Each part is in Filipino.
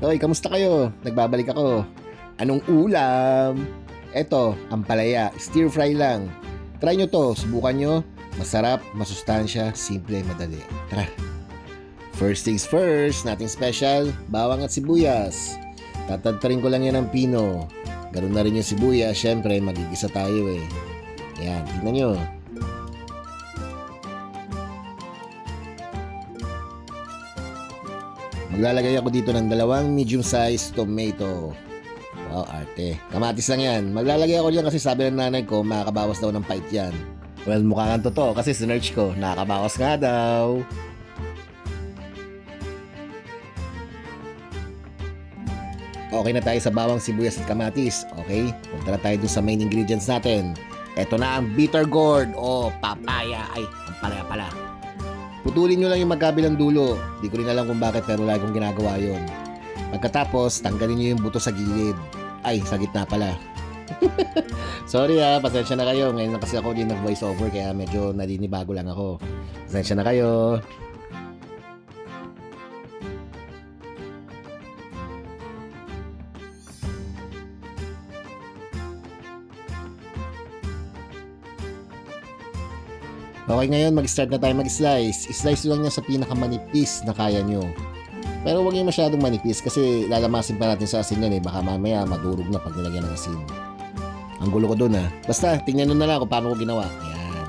Hoy, kamusta kayo? Nagbabalik ako. Anong ulam? Eto, ampalaya, stir fry lang. Try nyo to, subukan nyo. Masarap, masustansya, simple, madali. Tara. First things first, nating special, bawang at sibuyas. Tatadtarin ko lang yan ng pino. Ganun na rin yung sibuyas, syempre magigisa tayo eh. Yan, tingnan nyo. Maglalagay ako dito ng 2 medium-sized tomato. Wow, arte. Kamatis lang yan. Maglalagay ako dyan kasi sabi ng nanay ko, makakabawas daw ng pait yan. Well, mukha nga totoo kasi sinerch ko, nakakabawas nga daw. Okay na tayo sa bawang, sibuyas at kamatis. Okay? Punta na tayo dun sa main ingredients natin. Ito na ang bitter gourd o papaya. Ay, ang palaya pala. Putulin nyo lang yung magkabilang dulo. Di ko rin alam kung bakit pero lagi kong ginagawa yun. Pagkatapos, tanggalin nyo yung buto sa gilid. Ay, sa gitna pala. Sorry pasensya na kayo. Ngayon lang kasi ako din nag-voice over kaya medyo naninibago lang ako. Pasensya na kayo. Okay, ngayon mag-start na tayo mag-slice. I-slice lang niya sa pinakamanipis na kaya nyo. Pero huwag yung masyadong manipis kasi lalamasin pa natin sa asin yan eh. Baka mamaya madurog na pag nilagyan ng asin. Ang gulo ko dun Basta, tingnan nyo na lang kung paano ko ginawa. Ayan.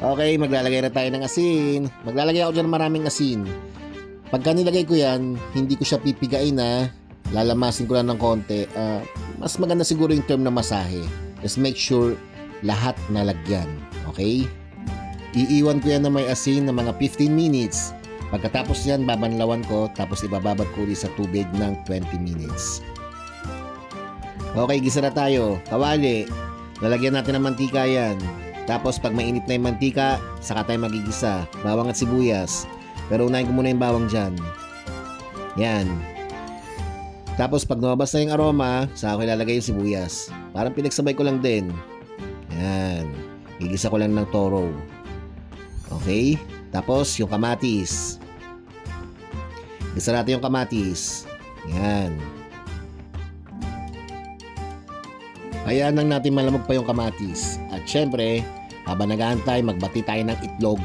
Okay, maglalagay na tayo ng asin. Maglalagay ako dyan ng maraming asin. Pagka nilagay ko yan, hindi ko siya pipigain lalamasin ko lang ng konti. Mas maganda siguro yung term na masahe. Just make sure lahat nalagyan. Okay? Iiwan ko yan na may asin na mga 15 minutes. Pagkatapos yan, babanlawan ko tapos ibababad ko ulit sa tubig ng 20 minutes. Okay, gisa na tayo. Kawali. Lalagyan natin ng mantika yan. Tapos pag mainit na yung mantika, saka tayo magigisa. Bawang at sibuyas. Pero unahin ko muna yung bawang dyan. Yan. Tapos pag lumabas na yung aroma, saka ko ilalagay yung sibuyas. Parang pinagsabay ko lang din. Yan. Gigisa ko lang ng toro. Okay? Tapos yung kamatis. Gisa natin yung kamatis. Yan. Hayaan lang natin malamog pa yung kamatis. At syempre, habang nag-aantay, magbati tayo ng itlog.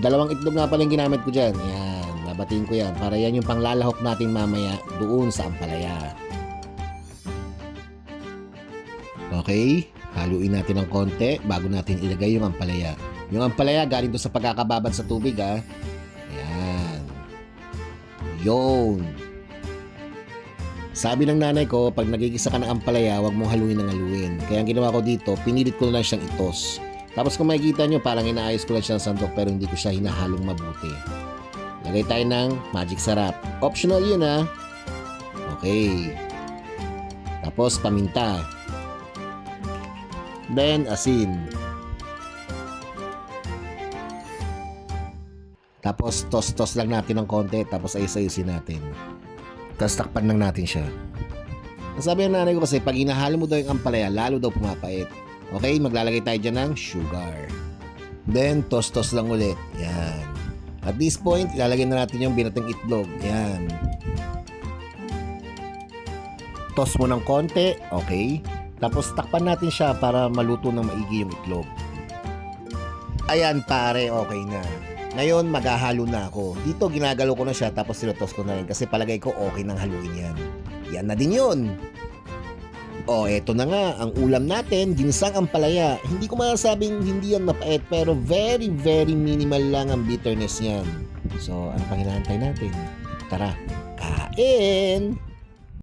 2 itlog nga pala yung ginamit ko dyan. Yan. Babatiin ko yan. Para yan yung panglalahok natin mamaya doon sa ampalaya. Okay? Haluin natin ng konti bago natin ilagay yung ampalaya. Yung ampalaya galing doon sa pagkakababad sa tubig Ayan. Yun. Sabi ng nanay ko, pag nagigisa ka ng ampalaya, huwag mong haluin ng haluin. Kaya ang ginawa ko dito, pinilit ko na lang siyang itos. Tapos kung makikita nyo, parang inaayos ko lang siya ng sandok pero hindi ko siya hinahalong mabuti. Lagay tayo ng magic sarap. Optional yun Okay. Tapos paminta. Then, asin. Tapos, toss lang natin ng konti. Tapos, ayos-ayusin natin. Tapos, takpan lang natin siya. Nasabi ng nanay ko kasi, pag inahalo mo daw yung ampalaya, lalo daw pumapait. Okay, maglalagay tayo dyan ng sugar. Then, toss lang ulit. Yan. At this point, ilalagay na natin yung binating itlog. Yan. Toss mo ng konti. Okay. Tapos takpan natin siya para maluto ng maigi yung itlog. Ayan pare, okay na. Ngayon maghahalo na ako. Dito ginagalo ko na siya tapos sinutos ko na rin kasi palagay ko okay nang haluin yan. Yan na din yun. Eto na nga, ang ulam natin, ginsang ampalaya. Hindi ko masasabing hindi yan mapait pero very very minimal lang ang bitterness niyan. So, ano pang hinahantay natin? Tara, kain!